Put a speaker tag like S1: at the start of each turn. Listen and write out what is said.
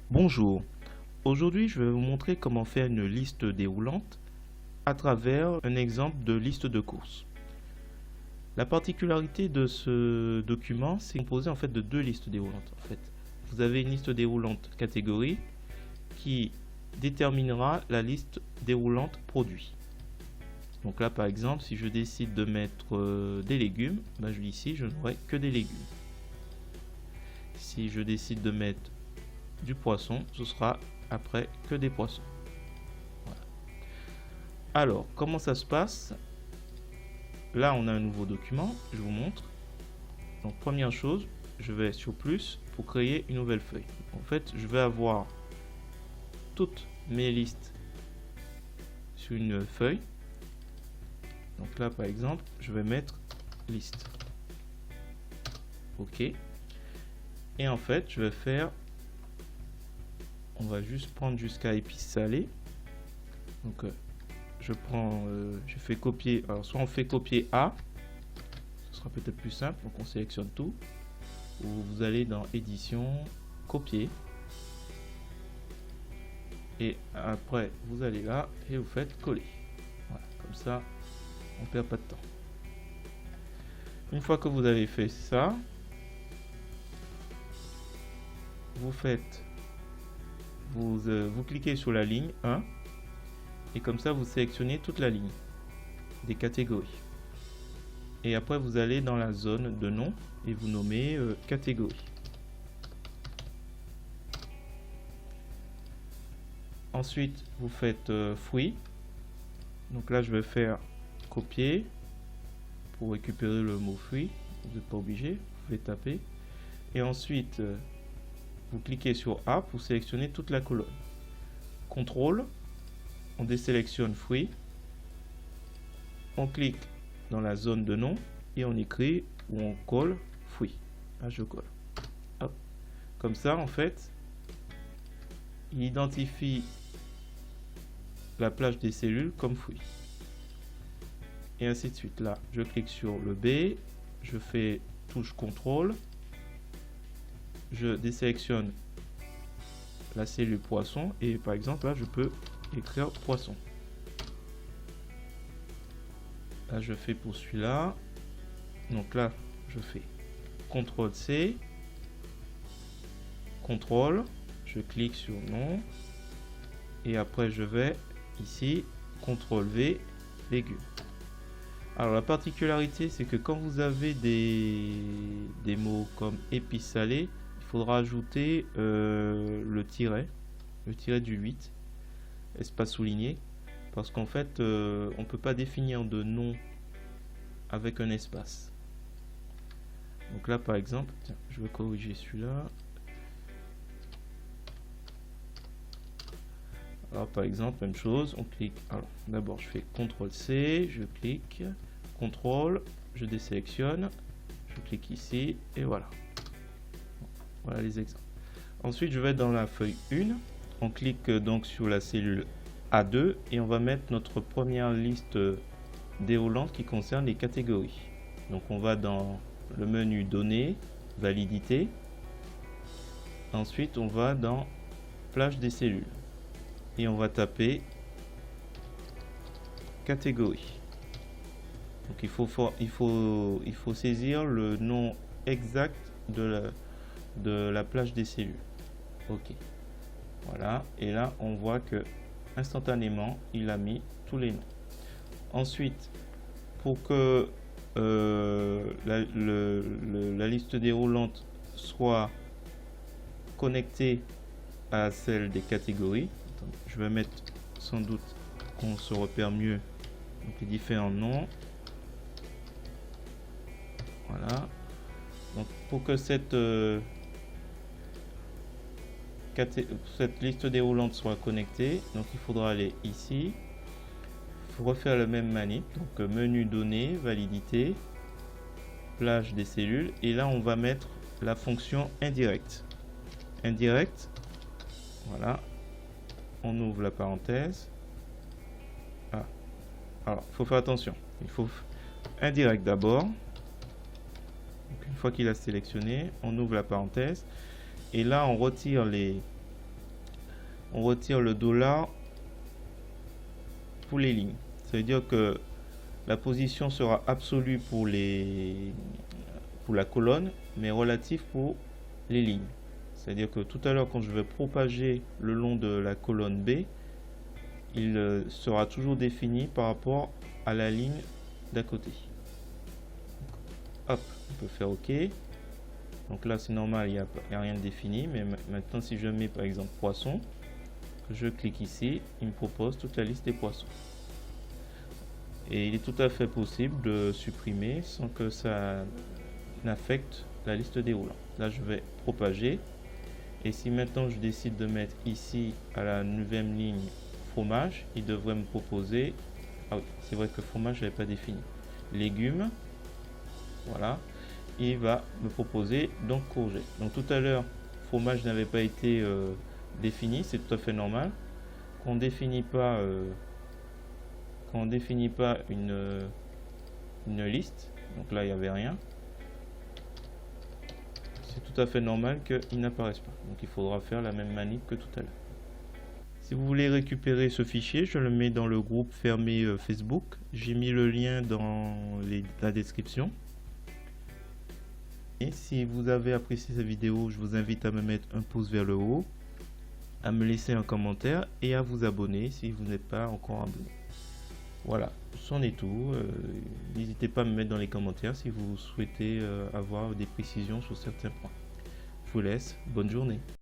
S1: Bonjour, aujourd'hui je vais vous montrer comment faire une liste déroulante à travers un exemple de liste de courses. La particularité de ce document, c'est composé en fait de deux listes déroulantes. Vous avez une liste déroulante catégorie qui déterminera la liste déroulante produit. Donc là par exemple, si je décide de mettre des légumes, ici je n'aurai que des légumes. Si je décide de mettre du poisson, ce sera après que des poissons. Voilà. Alors, comment ça se passe? Là, on a un nouveau document, je vous montre. Donc, première chose, je vais sur plus pour créer une nouvelle feuille. En fait, je vais avoir toutes mes listes sur une feuille. Donc là, par exemple, je vais mettre liste. OK. Et en fait, je vais faire... On va juste prendre jusqu'à épices salées. Donc, je fais copier. Alors, soit on fait copier A, ce sera peut-être plus simple. Donc, on sélectionne tout. Ou vous allez dans édition, copier. Et après, vous allez là et vous faites coller. Voilà, comme ça, on perd pas de temps. Une fois que vous avez fait ça, vous faites, vous cliquez sur la ligne 1 et comme ça, vous sélectionnez toute la ligne des catégories. Et après, vous allez dans la zone de nom et vous nommez catégorie. Ensuite, vous faites fruits. Donc là, je vais faire copier pour récupérer le mot fruit. Vous n'êtes pas obligé, vous pouvez taper. Et ensuite, vous cliquez sur A pour sélectionner toute la colonne. CTRL, on désélectionne fruits. On clique dans la zone de nom et on écrit ou on colle fruits. Là, je colle. Hop. Comme ça, en fait, il identifie la plage des cellules comme fruit. Et ainsi de suite. Là, je clique sur le B, je fais touche CTRL, je désélectionne la cellule poisson et par exemple là, je peux écrire poisson. Là, je fais pour celui-là. Donc là, je fais CTRL C, CTRL, je clique sur nom et après je vais ici CTRL V, légumes. Alors la particularité, c'est que quand vous avez des mots comme épices salées, il faudra ajouter le tiret du 8, espace souligné, parce qu'en fait, on ne peut pas définir de nom avec un espace. Donc là, par exemple, tiens, je vais corriger celui-là. Alors par exemple, même chose, on clique. Alors d'abord, je fais CTRL C, je clique. CTRL, je désélectionne, je clique ici et voilà. Voilà les exemples. Ensuite, je vais dans la feuille 1, on clique donc sur la cellule A2 et on va mettre notre première liste déroulante qui concerne les catégories. Donc on va dans le menu données, validité. Ensuite, on va dans plage des cellules et on va taper catégorie. Donc il faut saisir le nom exact de la plage des cellules. OK. Voilà. Et là, on voit que instantanément, il a mis tous les noms. Ensuite, pour que la liste déroulante soit connectée à celle des catégories, je vais mettre sans doute qu'on se repère mieux donc les différents noms. Voilà. Donc pour que cette liste déroulante soit connectée, donc il faudra aller ici. Il faut refaire le même manip. Donc menu données, validité, plage des cellules. Et là, on va mettre la fonction indirect. Indirect. Voilà. On ouvre la parenthèse. Ah. Alors, il faut faire attention. Il faut indirect d'abord. Une fois qu'il a sélectionné, on ouvre la parenthèse et là on retire les on retire le dollar pour les lignes. Ça veut dire que la position sera absolue pour la colonne, mais relative pour les lignes. C'est-à-dire que tout à l'heure, quand je vais propager le long de la colonne B, il sera toujours défini par rapport à la ligne d'à côté. Hop, on peut faire OK. Donc là, c'est normal, il n'y a rien de défini. Mais maintenant, si je mets par exemple poisson, je clique ici, il me propose toute la liste des poissons. Et il est tout à fait possible de supprimer sans que ça n'affecte la liste déroulant. Là, je vais propager. Et si maintenant je décide de mettre ici à la 9e ligne fromage, il devrait me proposer, ah oui, c'est vrai que fromage je n'avais pas défini, légumes, voilà, il va me proposer donc courgette. Donc tout à l'heure fromage n'avait pas été défini, c'est tout à fait normal. Quand on définit pas une liste, donc là il n'y avait rien, c'est tout à fait normal qu'il n'apparaisse pas. Donc il faudra faire la même manip que tout à l'heure. Si vous voulez récupérer ce fichier, je le mets dans le groupe fermé Facebook. J'ai mis le lien dans la description. Et si vous avez apprécié cette vidéo, je vous invite à me mettre un pouce vers le haut, à me laisser un commentaire et à vous abonner si vous n'êtes pas encore abonné. Voilà, c'en est tout. N'hésitez pas à me mettre dans les commentaires si vous souhaitez avoir des précisions sur certains points. Je vous laisse, bonne journée.